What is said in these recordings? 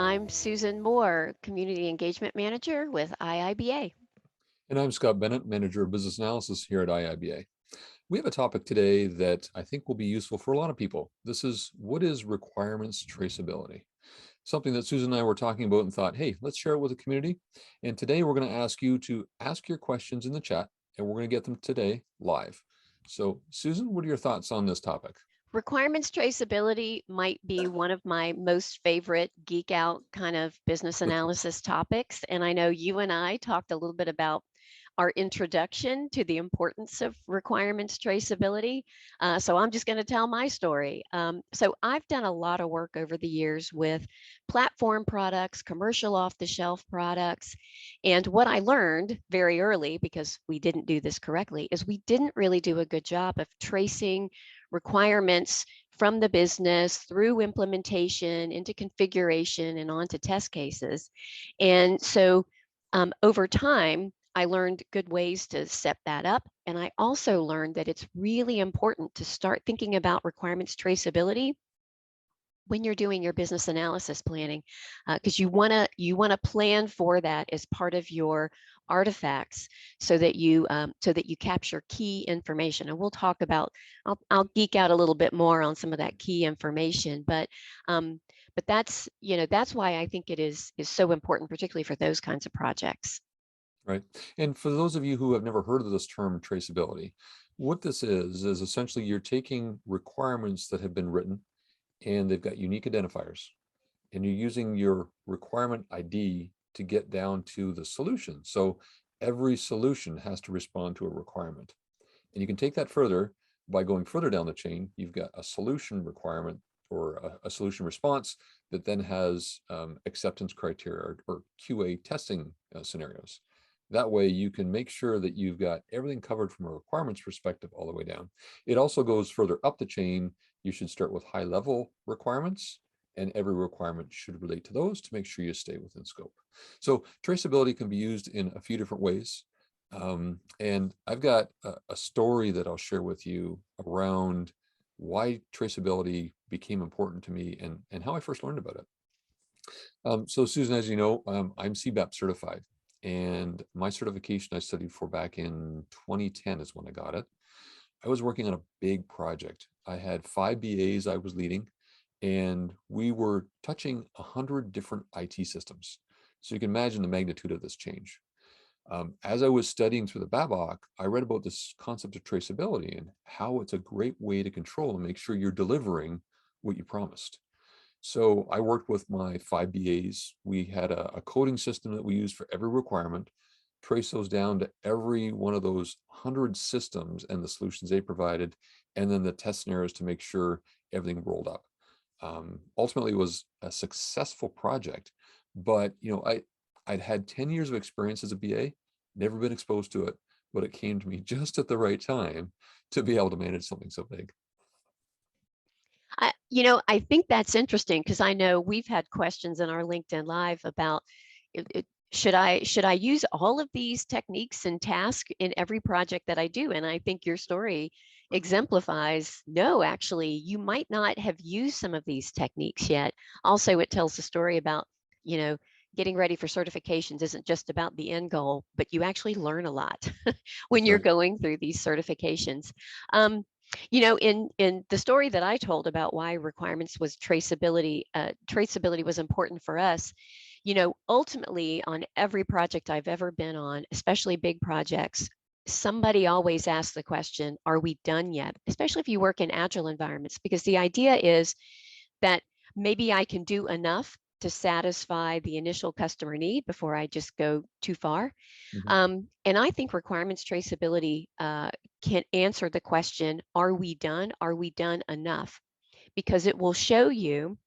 I'm Susan Moore, Community Engagement Manager with IIBA. And I'm Scott Bennett, Manager of Business Analysis here at IIBA. We have a topic today that I think will be useful for a lot of people. This is what is requirements traceability? Something that Susan and I were talking about and thought, hey, let's share it with the community. And today we're going to ask you to ask your questions in the chat, and we're going to get them today live. So Susan, what are your thoughts on this topic? Requirements traceability might be one of my most favorite geek out kind of business analysis topics. And I know you and I talked a little bit about our introduction to the importance of requirements traceability. So I'm just going to tell my story. So I've done a lot of work over the years with platform products, commercial off-the-shelf products. And what I learned very early, because we didn't do this correctly, is we didn't really do a good job of tracing requirements from the business through implementation into configuration and onto test cases. And so over time, I learned good ways to set that up. And I also learned that it's really important to start thinking about requirements traceability when you're doing your business analysis planning, because you want to plan for that as part of your artifacts, so that you capture key information. And we'll talk about, I'll geek out a little bit more on some of that key information, but that's why I think it is so important, particularly for those kinds of projects. Right. And for those of you who have never heard of this term traceability, what this is essentially you're taking requirements that have been written and they've got unique identifiers, and you're using your requirement ID to get down to the solution. So every solution has to respond to a requirement. And you can take that further by going further down the chain. You've got a solution requirement or a solution response that then has acceptance criteria or QA testing scenarios. That way you can make sure that you've got everything covered from a requirements perspective all the way down. It also goes further up the chain. You should start with high level requirements, and every requirement should relate to those to make sure you stay within scope. So traceability can be used in a few different ways. And I've got a story that I'll share with you around why traceability became important to me and how I first learned about it. So Susan, as you know, I'm CBAP certified, and my certification I studied for back in 2010 is when I got it. I was working on a big project. I had 5 BAs I was leading, and we were touching 100 different IT systems. So you can imagine the magnitude of this change. As I was studying through the BABOK, I read about this concept of traceability and how it's a great way to control and make sure you're delivering what you promised. So I worked with my 5 BAs. We had a coding system that we used for every requirement, trace those down to every one of those 100 systems and the solutions they provided, and then the test scenarios to make sure everything rolled up. Ultimately, it was a successful project, but I'd had 10 years of experience as a BA, never been exposed to it, but it came to me just at the right time to be able to manage something so big. I think that's interesting, because I know we've had questions in our LinkedIn Live about should I use all of these techniques and tasks in every project that I do? And I think your story exemplifies, no, actually, you might not have used some of these techniques yet. Also, it tells the story about, getting ready for certifications isn't just about the end goal, but you actually learn a lot when That's you're right. going through these certifications. In the story that I told about why requirements was traceability was important for us. Ultimately, on every project I've ever been on, especially big projects, somebody always asks the question, are we done yet? Especially if you work in Agile environments, because the idea is that maybe I can do enough to satisfy the initial customer need before I just go too far. Mhm. And I think requirements traceability can answer the question, are we done? Are we done enough? Because it will show you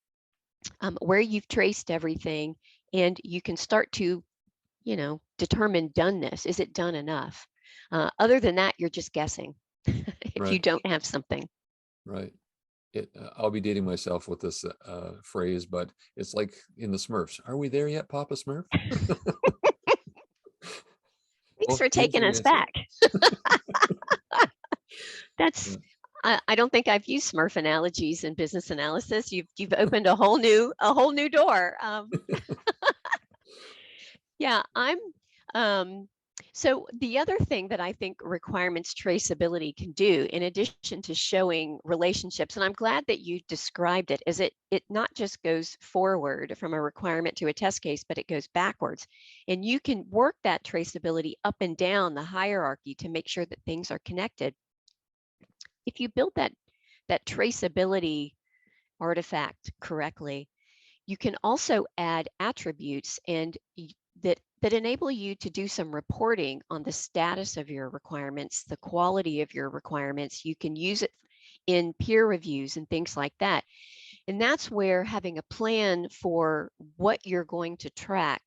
where you've traced everything, and you can start to, determine doneness. Is it done enough? Other than that, you're just guessing if you Right, don't have something. right. I'll be dating myself with this phrase, but it's like in the Smurfs. Are we there yet, Papa Smurf? Thanks Well, for here's taking the us answer. back. That's, Yeah. I don't think I've used Smurf analogies in business analysis. You've opened a whole new door. Yeah, um, so the other thing that I think requirements traceability can do, in addition to showing relationships, and I'm glad that you described it, is it not just goes forward from a requirement to a test case, but it goes backwards. And you can work that traceability up and down the hierarchy to make sure that things are connected. If you build that traceability artifact correctly, you can also add attributes that enable you to do some reporting on the status of your requirements, the quality of your requirements. You can use it in peer reviews and things like that. And that's where having a plan for what you're going to track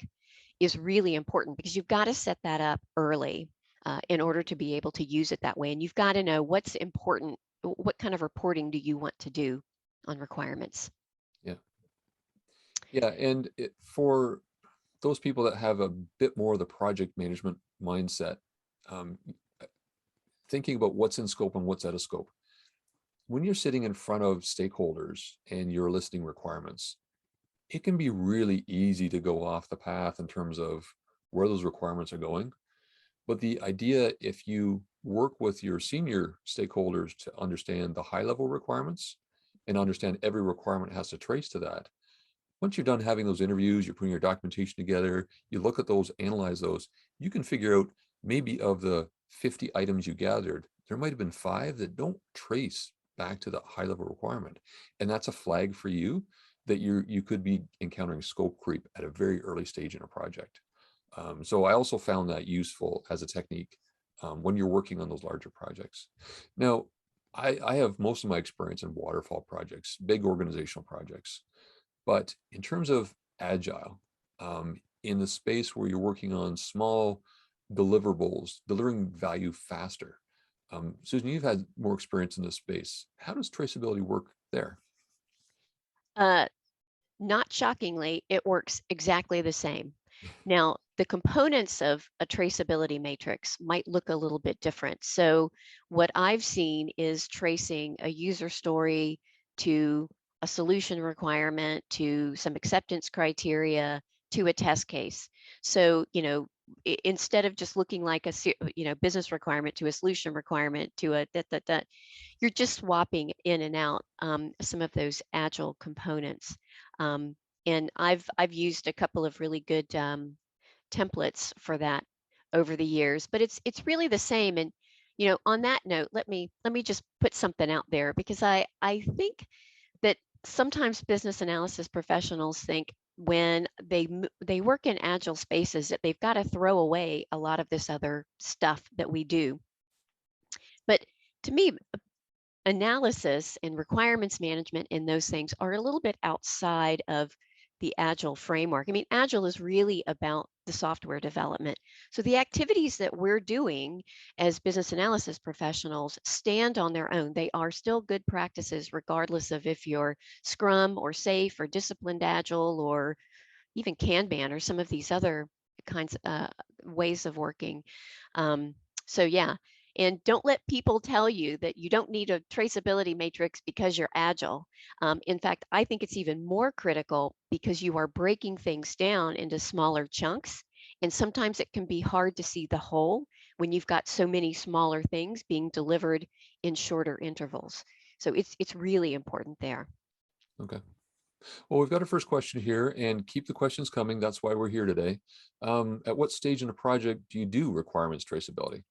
is really important, because you've got to set that up early in order to be able to use it that way. And you've got to know what's important, what kind of reporting do you want to do on requirements. Yeah. Yeah. And for those people that have a bit more of the project management mindset, um, thinking about what's in scope and what's out of scope. When you're sitting in front of stakeholders and you're listing requirements, it can be really easy to go off the path in terms of where those requirements are going. But the idea, if you work with your senior stakeholders to understand the high level requirements and understand every requirement has to trace to that, once you're done having those interviews, you're putting your documentation together, you look at those, analyze those, you can figure out maybe of the 50 items you gathered, there might have been 5 that don't trace back to the high level requirement. And that's a flag for you that you could be encountering scope creep at a very early stage in a project. So I also found that useful as a technique when you're working on those larger projects. Now, I have most of my experience in waterfall projects, big organizational projects. But in terms of agile, in the space where you're working on small deliverables, delivering value faster, Susan, you've had more experience in this space. How does traceability work there? Uh, Not shockingly, it works exactly the same. Now, the components of a traceability matrix might look a little bit different. So what I've seen is tracing a user story to a solution requirement, to some acceptance criteria, to a test case. So, instead of just looking like a business requirement to a solution requirement to a you're just swapping in and out some of those agile components. Um, and I've used a couple of really good templates for that over the years, but it's really the same. And on that note, let me just put something out there, because I think that sometimes business analysis professionals think when they work in agile spaces that they've got to throw away a lot of this other stuff that we do. But to me, analysis and requirements management and those things are a little bit outside of the Agile framework. I mean, Agile is really about the software development. So the activities that we're doing as business analysis professionals stand on their own. They are still good practices, regardless of if you're Scrum or Safe or Disciplined Agile or even Kanban or some of these other kinds of ways of working. So yeah, and don't let people tell you that you don't need a traceability matrix because you're agile. In fact, I think it's even more critical because you are breaking things down into smaller chunks. And sometimes it can be hard to see the whole when you've got so many smaller things being delivered in shorter intervals. So it's really important there. Okay. Well, we've got our first question here, and keep the questions coming. That's why we're here today. At what stage in a project do you do requirements traceability?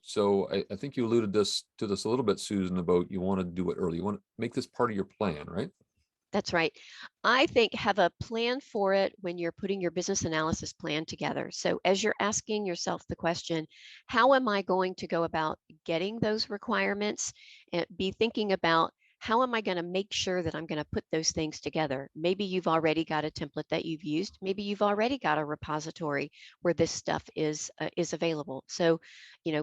So I think you alluded to this a little bit, Susan, about you want to do it early. You want to make this part of your plan, right? That's right. I think have a plan for it when you're putting your business analysis plan together. So as you're asking yourself the question, how am I going to go about getting those requirements? And be thinking about, how am I going to make sure that I'm going to put those things together? Maybe you've already got a template that you've used. Maybe you've already got a repository where this stuff is available. So,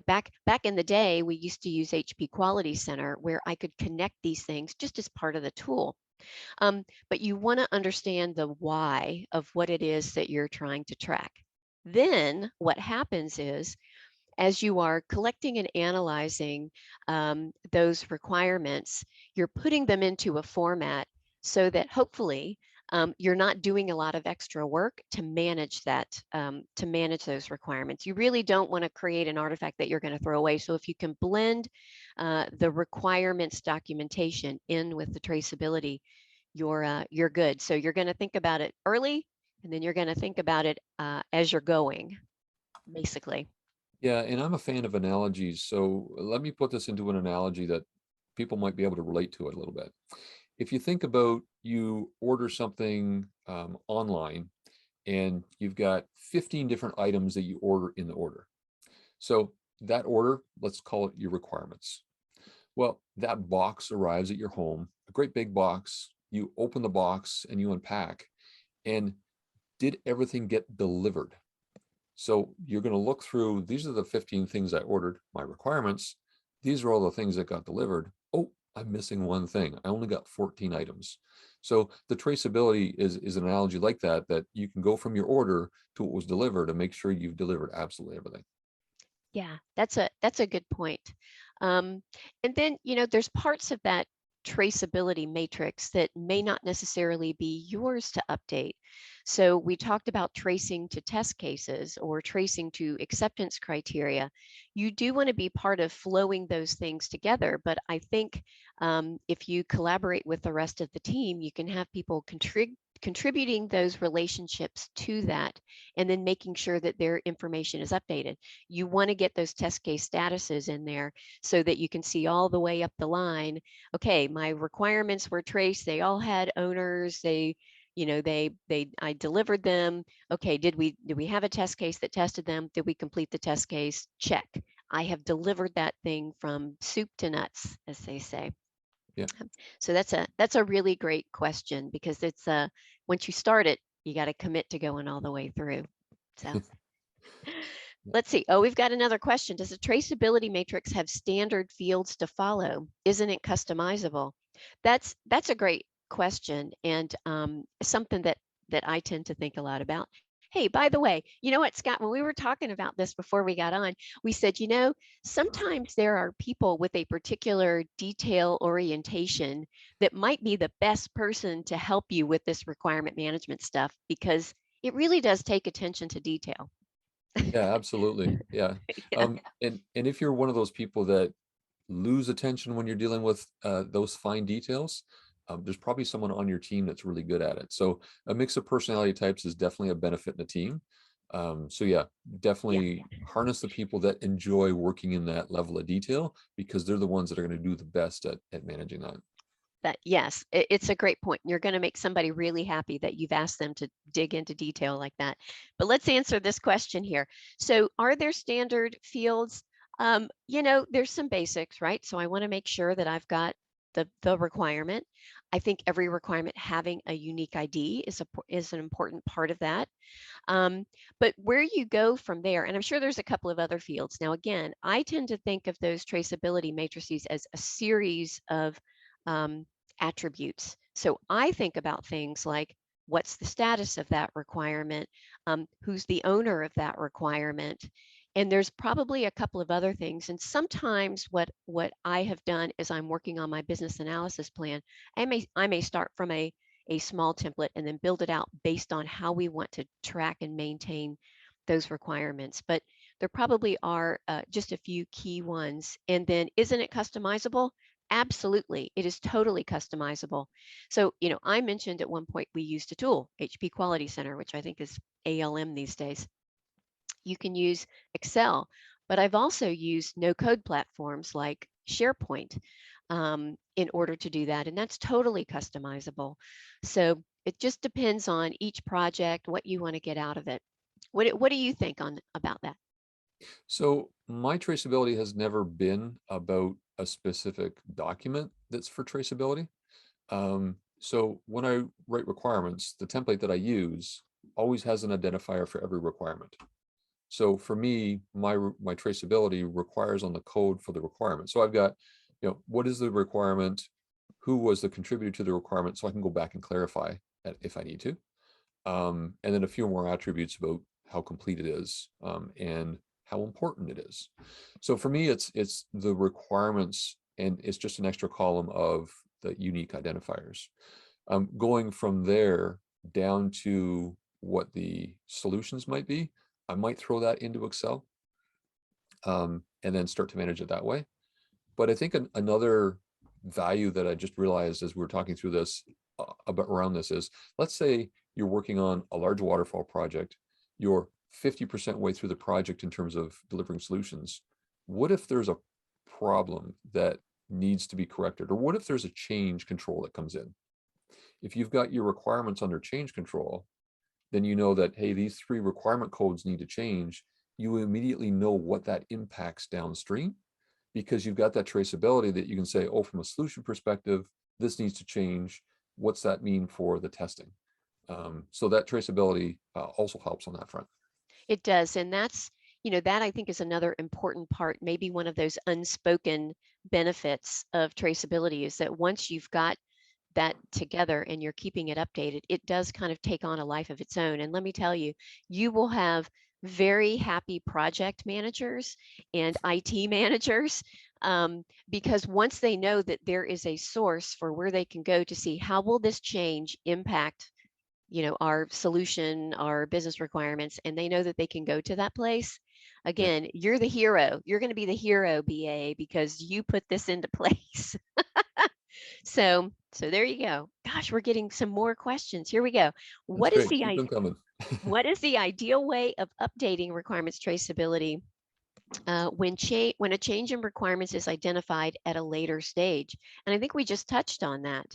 back in the day, we used to use HP Quality Center, where I could connect these things just as part of the tool. But you want to understand the why of what it is that you're trying to track. Then what happens is, as you are collecting and analyzing those requirements, you're putting them into a format so that hopefully you're not doing a lot of extra work to manage that, to manage those requirements. You really don't want to create an artifact that you're going to throw away. So if you can blend the requirements documentation in with the traceability, you're good. So you're going to think about it early, and then you're going to think about it as you're going, basically. Yeah, and I'm a fan of analogies. So let me put this into an analogy that people might be able to relate to it a little bit. If you think about you order something online and you've got 15 different items that you order in the order. So that order, let's call it your requirements. Well, that box arrives at your home, a great big box. You open the box and you unpack. And did everything get delivered? So you're going to look through, these are the 15 things I ordered, my requirements. These are all the things that got delivered. Oh, I'm missing one thing. I only got 14 items. So the traceability is an analogy like that, that you can go from your order to what was delivered and make sure you've delivered absolutely everything. Yeah, that's a good point. Um, and then, there's parts of that traceability matrix that may not necessarily be yours to update. So we talked about tracing to test cases or tracing to acceptance criteria. You do want to be part of flowing those things together, but I think if you collaborate with the rest of the team, you can have people contributing those relationships to that, and then making sure that their information is updated. You want to get those test case statuses in there so that you can see all the way up the line. Okay, my requirements were traced. They all had owners. I delivered them. Okay, did we have a test case that tested them? Did we complete the test case? Check. I have delivered that thing from soup to nuts, as they say. Yeah. So that's a really great question, because it's once you start it, you got to commit to going all the way through. So let's see. Oh, we've got another question. Does a traceability matrix have standard fields to follow? Isn't it customizable? That's a great question, and something that I tend to think a lot about. Hey, by the way, you know what, Scott, when we were talking about this before we got on, we said, sometimes there are people with a particular detail orientation that might be the best person to help you with this requirement management stuff, because it really does take attention to detail. Yeah, absolutely. Yeah. Yeah. And if you're one of those people that lose attention when you're dealing with those fine details, there's probably someone on your team that's really good at it. So a mix of personality types is definitely a benefit in a team. So yeah, Yeah. definitely harness the people that enjoy working in that level of detail, because they're the ones that are going to do the best at managing that. Yes, it's a great point. You're going to make somebody really happy that you've asked them to dig into detail like that. But let's answer this question here. So, are there standard fields? There's some basics, right? So I want to make sure that I've got the requirement. I think every requirement having a unique ID is an important part of that. But where you go from there, and I'm sure there's a couple of other fields. Now, again, I tend to think of those traceability matrices as a series of um, attributes. So I think about things like, what's the status of that requirement? Who's the owner of that requirement? And there's probably a couple of other things. And sometimes what I have done is, I'm working on my business analysis plan. I may start from a small template and then build it out based on how we want to track and maintain those requirements. But there probably are just a few key ones. And then, isn't it customizable? Absolutely, it is totally customizable. So, I mentioned at one point we used a tool, HP Quality Center, which I think is ALM these days. You can use Excel, but I've also used no-code platforms like SharePoint in order to do that, and that's totally customizable. So it just depends on each project, what you want to get out of it. What do you think on about that? So my traceability has never been about a specific document that's for traceability. So when I write requirements, the template that I use always has an identifier for every requirement. So for me, my traceability requires on the code for the requirement. So I've got, what is the requirement? Who was the contributor to the requirement? So I can go back and clarify that if I need to. And then a few more attributes about how complete it is, and how important it is. So for me, it's the requirements, and it's just an extra column of the unique identifiers. Going from there down to what the solutions might be, I might throw that into Excel, and then start to manage it that way. But I think another value that I just realized as we were talking through this, about around this, is, let's say you're working on a large waterfall project, you're 50% way through the project in terms of delivering solutions. What if there's a problem that needs to be corrected? Or what if there's a change control that comes in? If you've got your requirements under change control, then you know that, hey, these 3 requirement codes need to change. You immediately know what that impacts downstream, because you've got that traceability that you can say, oh, from a solution perspective, this needs to change. What's that mean for the testing? So that traceability also helps on that front. It does. And that's, that I think is another important part, maybe one of those unspoken benefits of traceability, is that once you've got that together and you're keeping it updated, it does kind of take on a life of its own. And let me tell you, you will have very happy project managers and IT managers, because once they know that there is a source for where they can go to see how will this change impact our solution, our business requirements, and they know that they can go to that place. Yeah, Again, you're the hero. You're going to be the hero, BA, because you put this into place. So there you go. Gosh, we're getting some more questions. Here we go. that's What is great. the Keep them coming. what is the ideal way of updating requirements traceability when a change in requirements is identified at a later stage? And I think we just touched on that.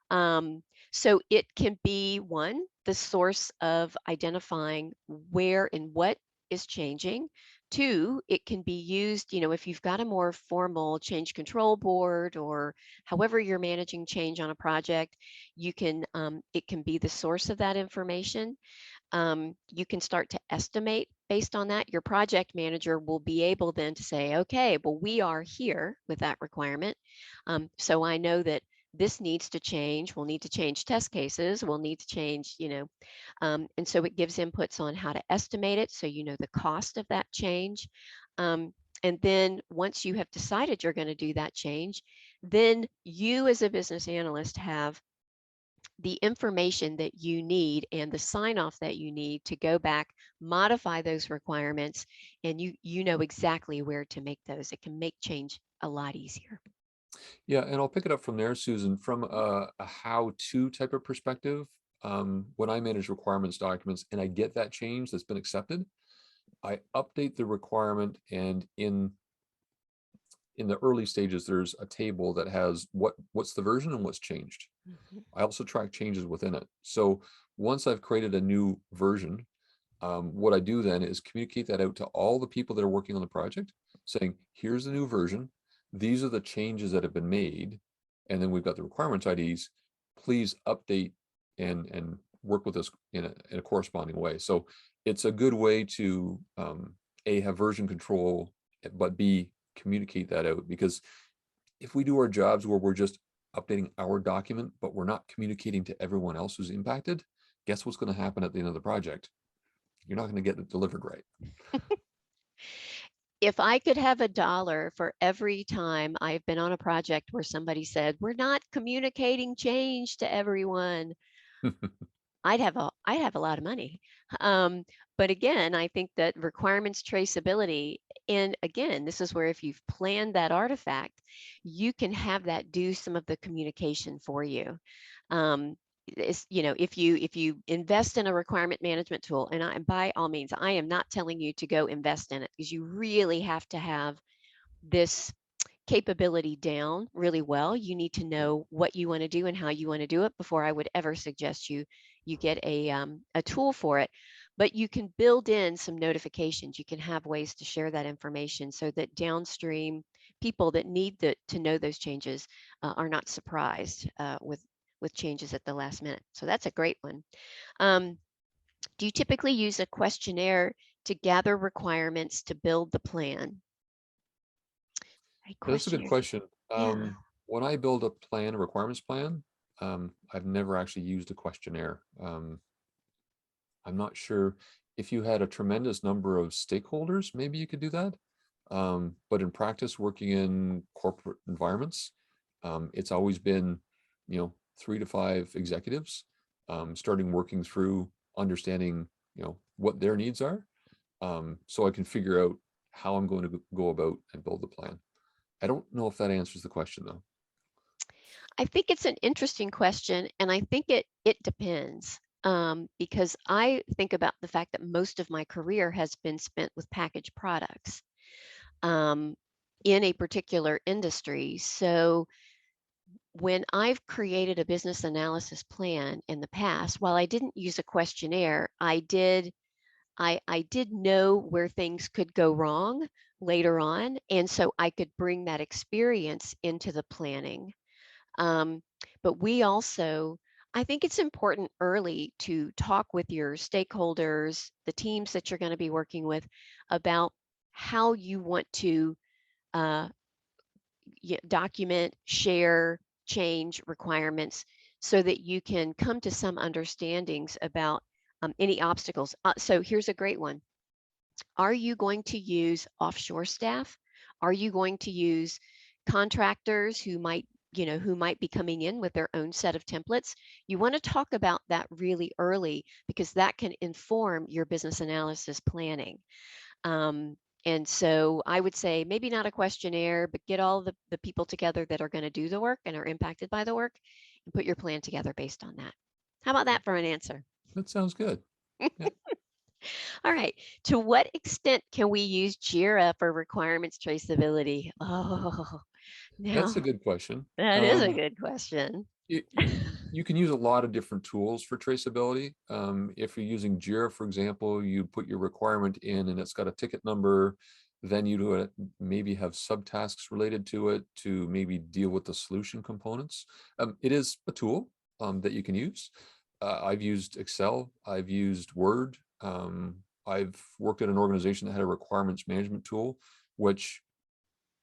Um, so it can be, one, the source of identifying where and what is changing. Two, it can be used, if you've got a more formal change control board, or however you're managing change on a project, it can be the source of that information. You can start to estimate based on that. Your project manager will be able then to say, okay, well, we are here with that requirement. So I know that this needs to change. We'll need to change test cases. We'll need to change, and so it gives inputs on how to estimate it, so you know the cost of that change. And then once you have decided you're going to do that change, then you as a business analyst have the information that you need and the sign off that you need to go back, modify those requirements, and you know exactly where to make those. It can make change a lot easier. Yeah, and I'll pick it up from there, Susan, from a how-to type of perspective. When I manage requirements documents and I get that change that's been accepted, I update the requirement, and in the early stages, there's a table that has what's the version and what's changed. Mhm. I also track changes within it. So once I've created a new version, what I do then is communicate that out to all the people that are working on the project, saying, here's the new version. These are the changes that have been made. And then we've got the requirements IDs. Please update and work with us in a corresponding way. So it's a good way to A, have version control, but B, communicate that out. Because if we do our jobs where we're just updating our document, but we're not communicating to everyone else who's impacted, guess what's going to happen at the end of the project? You're not going to get it delivered right. If I could have a dollar for every time I've been on a project where somebody said, we're not communicating change to everyone, I'd have a lot of money. Um, but again, I think that requirements traceability, and again, this is where if you've planned that artifact, you can have that do some of the communication for you. If you invest in a requirement management tool, and by all means, I am not telling you to go invest in it, because you really have to have this capability down really well. You need to know what you want to do and how you want to do it before I would ever suggest you get a tool for it. But you can build in some notifications. You can have ways to share that information so that downstream people that need to know those changes are not surprised with changes at the last minute. So that's a great one. Um, do you typically use a questionnaire to gather requirements to build the plan? Right, That's a good questionnaire. question. Yeah. When I build a plan, a requirements plan, I've never actually used a questionnaire. I'm not sure if you had a tremendous number of stakeholders, maybe you could do that. But in practice, working in corporate environments, it's always been, 3 to 5 executives, starting working through understanding, what their needs are, so I can figure out how I'm going to go about and build the plan. I don't know if that answers the question though. I think it's an interesting question, and I think it depends. Because I think about the fact that most of my career has been spent with packaged products um, in a particular industry. So when I've created a business analysis plan in the past, while I didn't use a questionnaire, I did know where things could go wrong later on, and so I could bring that experience into the planning. Um, but we also, I think it's important early to talk with your stakeholders, the teams that you're going to be working with, about how you want to uh, document, share, change requirements so that you can come to some understandings about any obstacles. So here's a great one. Are you going to use offshore staff? Are you going to use contractors who might be coming in with their own set of templates? You want to talk about that really early because that can inform your business analysis planning. Um, and so I would say maybe not a questionnaire, but get all the people together that are going to do the work and are impacted by the work and put your plan together based on that. How about that for an answer? That sounds good. Yeah, All right. To what extent can we use Jira for requirements traceability? Oh, that's a now good question. that is a good question. It, you can use a lot of different tools for traceability. If you're using Jira, for example, you put your requirement in and it's got a ticket number, then you do it, maybe have subtasks related to it to maybe deal with the solution components. It is a tool that you can use. I've used Excel, I've used Word. I've worked at an organization that had a requirements management tool, which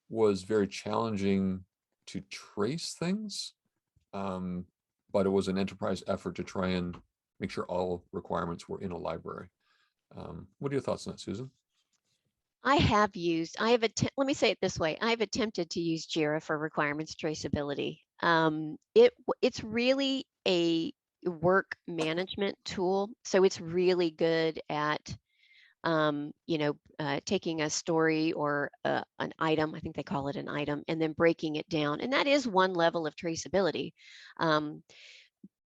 was very challenging to trace things, um, but it was an enterprise effort to try and make sure all requirements were in a library. What are your thoughts on that, Susan? Let me say it this way. I've attempted to use Jira for requirements traceability. It's really a work management tool. So it's really good at taking a story or an item, I think they call it an item, and then breaking it down. And that is one level of traceability. Um,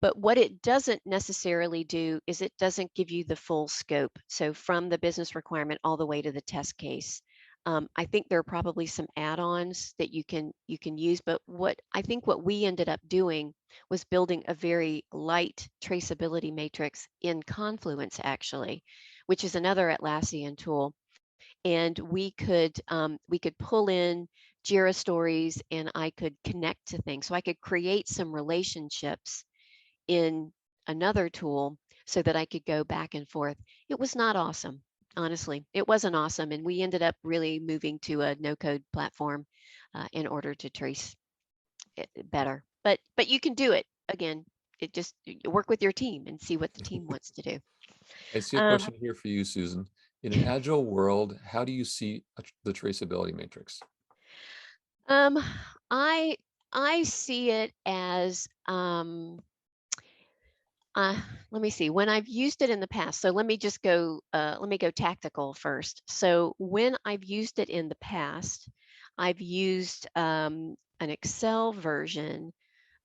but what it doesn't necessarily do is it doesn't give you the full scope. So from the business requirement all the way to the test case. I think there are probably some add-ons that you can use, but what we ended up doing was building a very light traceability matrix in Confluence actually, which is another Atlassian tool. And we could pull in Jira stories and I could connect to things. So I could create some relationships in another tool so that I could go back and forth. It was not awesome. Honestly, it wasn't awesome. And we ended up really moving to a no code platform in order to trace it better. But you can do it. Again, it just you work with your team and see what the team wants to do. I see a Um, question here for you, Susan. In an agile world, how do you see the traceability matrix? um, I I see it as Uh, let me see. When I've used it in the past, so let me go tactical first. So when I've used it in the past, I've used an Excel version,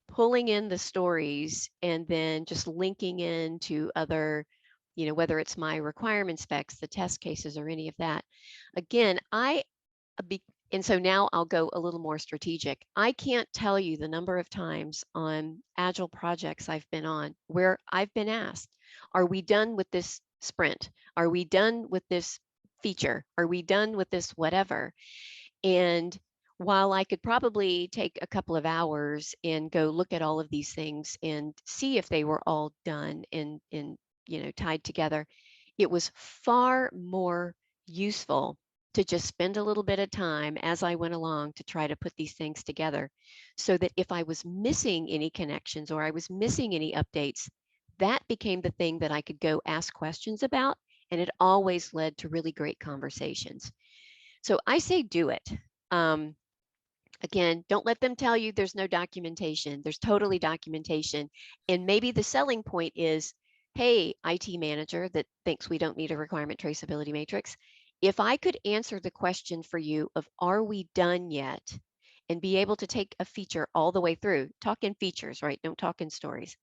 pulling in the stories and then just linking in to other, whether it's my requirement specs, the test cases, or any of that. Again, and so now I'll go a little more strategic. I can't tell you the number of times on Agile projects I've been on where I've been asked, are we done with this sprint? Are we done with this feature? Are we done with this whatever? And while I could probably take a couple of hours and go look at all of these things and see if they were all done and tied together, it was far more useful to just spend a little bit of time as I went along to try to put these things together so that if I was missing any connections or I was missing any updates, that became the thing that I could go ask questions about, and it always led to really great conversations. So I say do it. Um, Again, don't let them tell you there's no documentation. There's totally documentation. And maybe the selling point is, hey, IT manager that thinks we don't need a requirement traceability matrix, if I could answer the question for you of are we done yet, and be able to take a feature all the way through, talk in features, right? Don't talk in stories.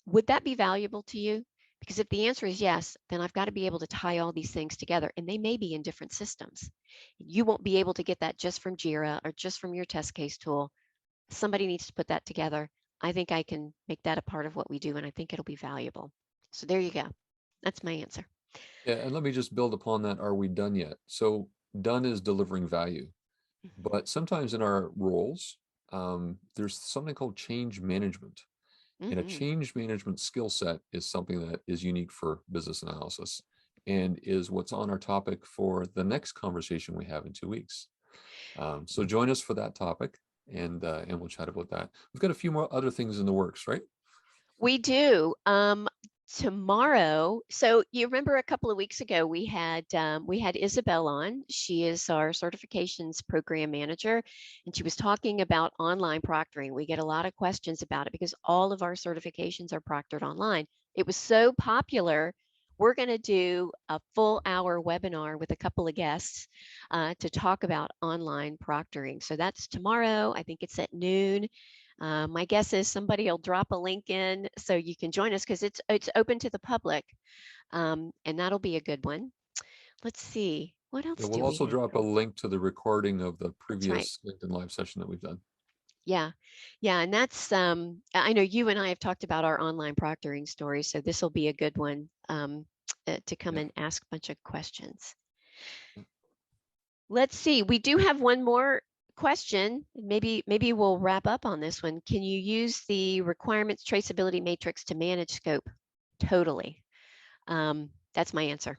Would that be valuable to you? Because if the answer is yes, then I've got to be able to tie all these things together, and they may be in different systems. You won't be able to get that just from Jira or just from your test case tool. Somebody needs to put that together. I think I can make that a part of what we do, and I think it'll be valuable. So there you go. That's my answer. Yeah, and let me just build upon that. Are we done yet? So done is delivering value, Mhm. but sometimes in our roles, there's something called change management. And a Mhm. change management skill set is something that is unique for business analysis and is what's on our topic for the next conversation we have in 2 weeks. So join us for that topic, and we'll chat about that. We've got a few more other things in the works, right? We do. Tomorrow. So you remember a couple of weeks ago we had Isabel on. She is our certifications program manager, and she was talking about online proctoring. We get a lot of questions about it because all of our certifications are proctored online. It was so popular. We're going to do a full hour webinar with a couple of guests to talk about online proctoring. So that's tomorrow. I think it's at noon. My guess is somebody will drop a link in so you can join us because it's open to the public, and that'll be a good one. Let's see, what Yeah, else we'll do we also have drop a going? link to the recording of the That's right. previous LinkedIn Live session that we've done. Yeah, yeah, and that's I know you and I have talked about our online proctoring stories, so this will be a good one to come Yeah. and ask a bunch of questions. Let's see. We do have one more question. Maybe we'll wrap up on this one. Can you use the requirements traceability matrix to manage scope? Totally. That's my answer.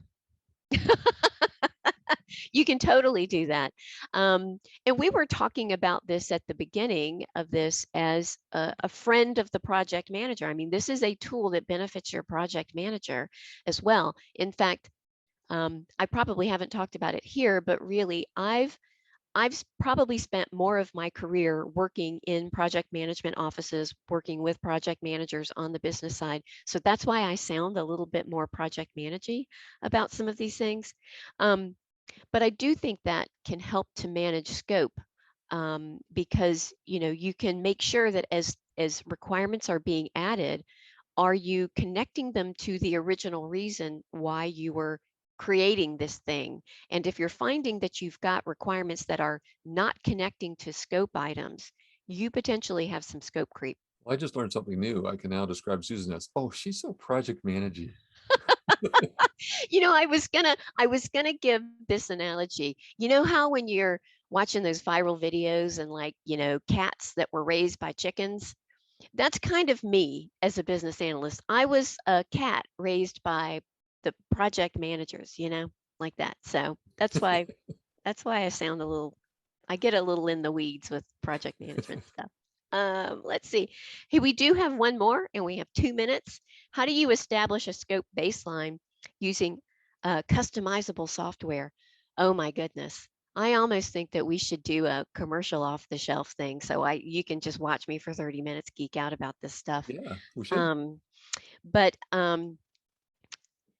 You can totally do that. And we were talking about this at the beginning of this as a friend of the project manager. I mean, this is a tool that benefits your project manager as well. In fact, I probably haven't talked about it here, but really, I've probably spent more of my career working in project management offices, working with project managers on the business side. So that's why I sound a little bit more project managey about some of these things. Um, but I do think that can help to manage scope because you can make sure that as requirements are being added, are you connecting them to the original reason why you were creating this thing? And if you're finding that you've got requirements that are not connecting to scope items, you potentially have some scope creep. Well, I just learned something new. I can now describe Susan as, oh, she's so project managey. I was gonna give this analogy. You know how when you're watching those viral videos and like, cats that were raised by chickens? That's kind of me as a business analyst. I was a cat raised by the project managers, like that. So that's why I get a little in the weeds with project management stuff. Let's see. Hey, we do have one more and we have 2 minutes. How do you establish a scope baseline using customizable software? Oh my goodness. I almost think that we should do a commercial off the shelf thing so you can just watch me for 30 minutes geek out about this stuff. Yeah, we should. Um, but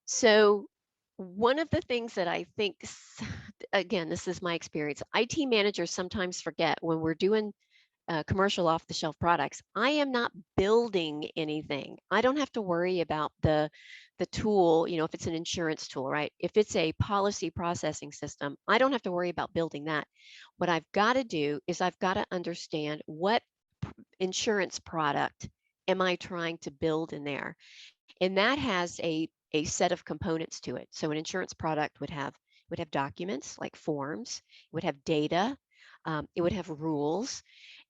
so one of the things that I think, again, this is my experience, IT managers sometimes forget when we're doing commercial off the shelf products. I am not building anything. I don't have to worry about the tool, if it's an insurance tool, right? If it's a policy processing system, I don't have to worry about building that. What I've got to do is I've got to understand what insurance product am I trying to build in there? And that has a set of components to it. So an insurance product would have documents like forms, it would have data, it would have rules,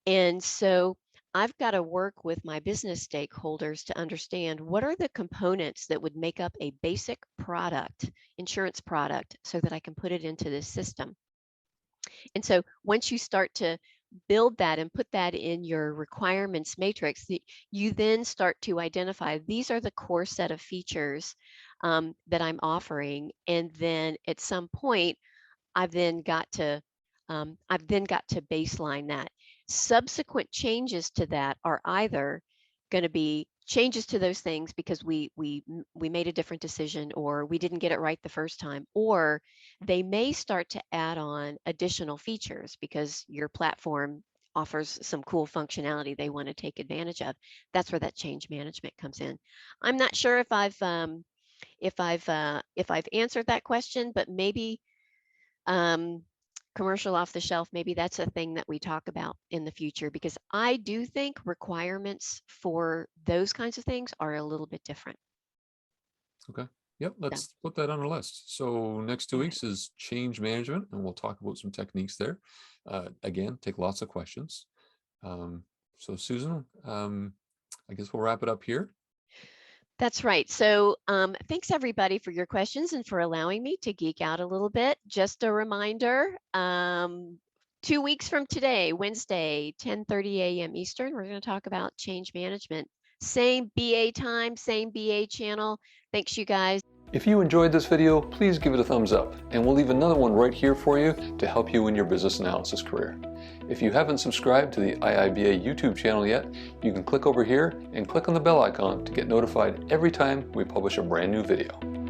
and so I've got to work with my business stakeholders to understand what are the components that would make up a basic product, insurance product, so that I can put it into this system. And so once you start to build that and put that in your requirements matrix, you then start to identify these are the core set of features that I'm offering. And then at some point, I've then got to baseline that. Subsequent changes to that are either going to be changes to those things because we made a different decision or we didn't get it right the first time, or they may start to add on additional features because your platform offers some cool functionality they want to take advantage of. That's where that change management comes in. I'm not sure if I've answered that question, but maybe um, commercial off the shelf, maybe that's a thing that we talk about in the future, because I do think requirements for those kinds of things are a little bit different. Okay. Yep, So, let's put that on our list. So next two all right. weeks is change management, and we'll talk about some techniques there. Again, take lots of questions. So Susan, I guess we'll wrap it up here. That's right. So thanks everybody for your questions and for allowing me to geek out a little bit. Just a reminder, 2 weeks from today, Wednesday, 10:30 a.m. Eastern, we're going to talk about change management. Same BA time, same BA channel. Thanks, you guys. If you enjoyed this video, please give it a thumbs up, and we'll leave another one right here for you to help you in your business analysis career. If you haven't subscribed to the IIBA YouTube channel yet, you can click over here and click on the bell icon to get notified every time we publish a brand new video.